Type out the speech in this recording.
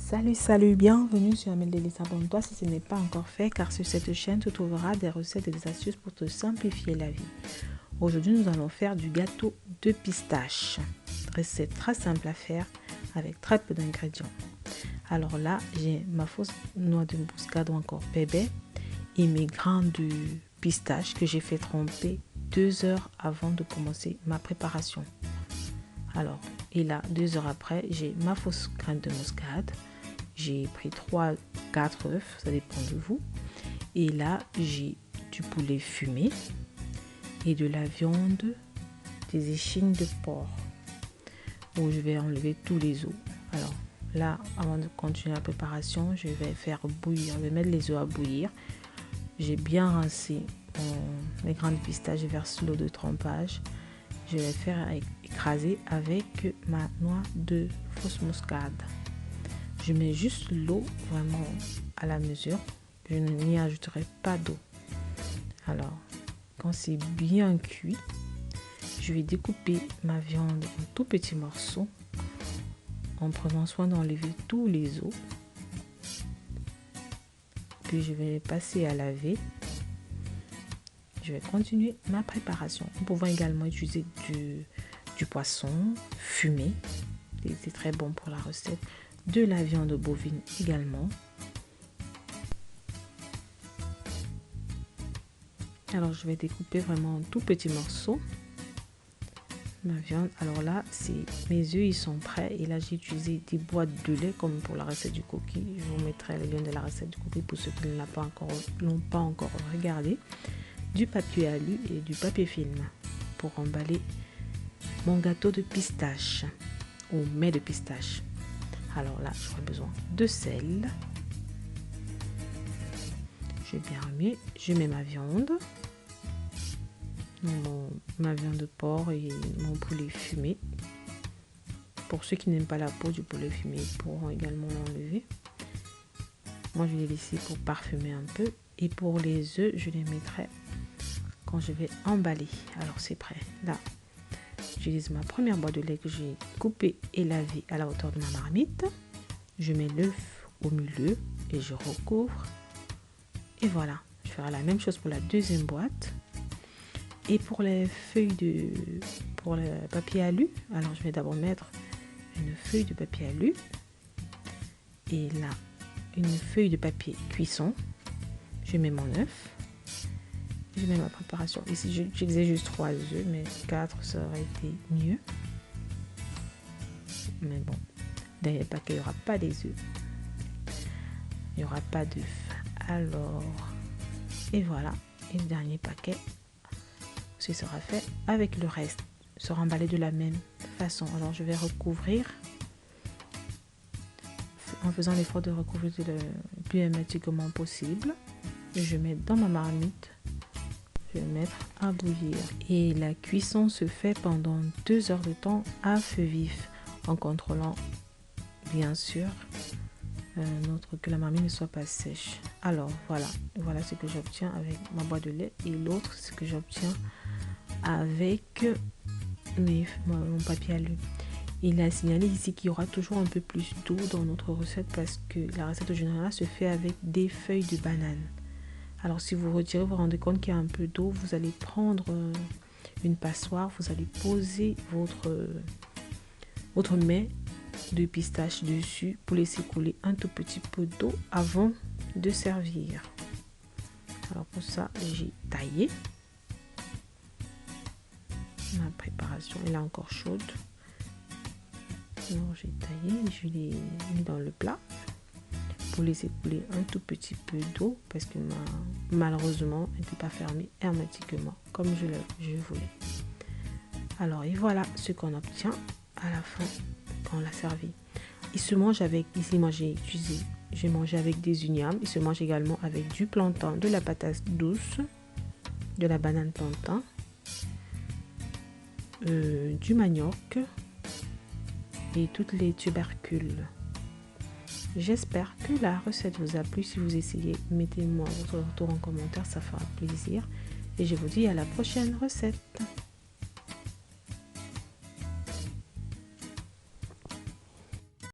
Salut, bienvenue sur Amel Délices. Abonne-toi si ce n'est pas encore fait, car sur cette chaîne, tu trouveras des recettes et des astuces pour te simplifier la vie. Aujourd'hui, nous allons faire du gâteau de pistache. Recette très simple à faire avec très peu d'ingrédients. Alors là, j'ai ma fausse noix de muscade ou encore bébé et mes grains de pistache que j'ai fait tremper 2 heures avant de commencer ma préparation. Alors, et là, 2 heures après, j'ai ma fausse graine de muscade. J'ai pris 3-4 œufs, ça dépend de vous. Et là, j'ai du poulet fumé et de la viande, des échines de porc, où je vais enlever tous les os. Alors là, avant de continuer la préparation, je vais faire bouillir, je vais mettre les œufs à bouillir. J'ai bien rincé les grains de pistache, je verse l'eau de trempage. Je vais faire écraser avec ma noix de fausse muscade. Je mets juste l'eau vraiment à la mesure. Je n'y ajouterai pas d'eau. Alors, quand c'est bien cuit, je vais découper ma viande en tout petits morceaux en prenant soin d'enlever tous les os. Puis je vais les passer à laver. Je vais continuer ma préparation. Nous pouvons également utiliser du poisson fumé. C'est très bon pour la recette. De la viande bovine également. Alors je vais découper vraiment en tout petits morceaux ma viande. Alors là, mes œufs, ils sont prêts. Et là, j'ai utilisé des boîtes de lait comme pour la recette du cookie. Je vous mettrai le lien de la recette du cookie pour ceux qui ne l'ont pas encore regardé. Du papier alu et du papier film pour emballer mon gâteau de pistache ou mets de pistache. Alors là, j'aurai besoin de sel. Je vais bien remuer. Je mets ma viande, ma viande de porc et mon poulet fumé. Pour ceux qui n'aiment pas la peau du poulet fumé, ils pourront également l'enlever. Moi, je vais les laisser pour parfumer un peu. Et pour les œufs, je les mettrai quand je vais emballer. Alors c'est prêt. Là, j'utilise ma première boîte de lait que j'ai coupée et lavée à la hauteur de ma marmite. Je mets l'œuf au milieu et je recouvre. Et voilà, je ferai la même chose pour la deuxième boîte. Et pour les feuilles pour le papier alu, alors je vais d'abord mettre une feuille de papier alu et là une feuille de papier cuisson. Je mets mon œuf. Je mets ma préparation. Ici, j'exige juste 3 œufs, mais 4, ça aurait été mieux. Mais bon, dans le paquet, il n'y aura pas des œufs. Il n'y aura pas d'œufs. Alors, et voilà. Et le dernier paquet, ce sera fait avec le reste. Sera emballé de la même façon. Alors, je vais recouvrir en faisant l'effort de recouvrir le plus hermétiquement possible. Et je mets dans ma marmite. Je vais mettre à bouillir et la cuisson se fait pendant 2 heures de temps à feu vif en contrôlant bien sûr que la marmite ne soit pas sèche. Alors voilà ce que j'obtiens avec ma boîte de lait et l'autre ce que j'obtiens avec mon papier alu. Il a signalé ici qu'il y aura toujours un peu plus d'eau dans notre recette parce que la recette générale se fait avec des feuilles de banane. Alors si vous retirez, vous vous rendez compte qu'il y a un peu d'eau, vous allez prendre une passoire, vous allez poser votre mets de pistache dessus pour laisser couler un tout petit peu d'eau avant de servir. Alors pour ça, j'ai taillé. Ma préparation est là encore chaude. Alors j'ai taillé, je l'ai mis dans le plat. Pour laisser couler un tout petit peu d'eau parce que malheureusement elle n'était pas fermée hermétiquement comme je voulais. Alors et voilà ce qu'on obtient à la fin quand on l'a servi. Il se mange avec, ici moi j'ai mangé avec des ignames, il se mange également avec du plantain, de la patate douce, de la banane plantain, du manioc et toutes les tubercules. J'espère que la recette vous a plu. Si vous essayez, mettez-moi votre retour en commentaire, ça fera plaisir. Et je vous dis à la prochaine recette.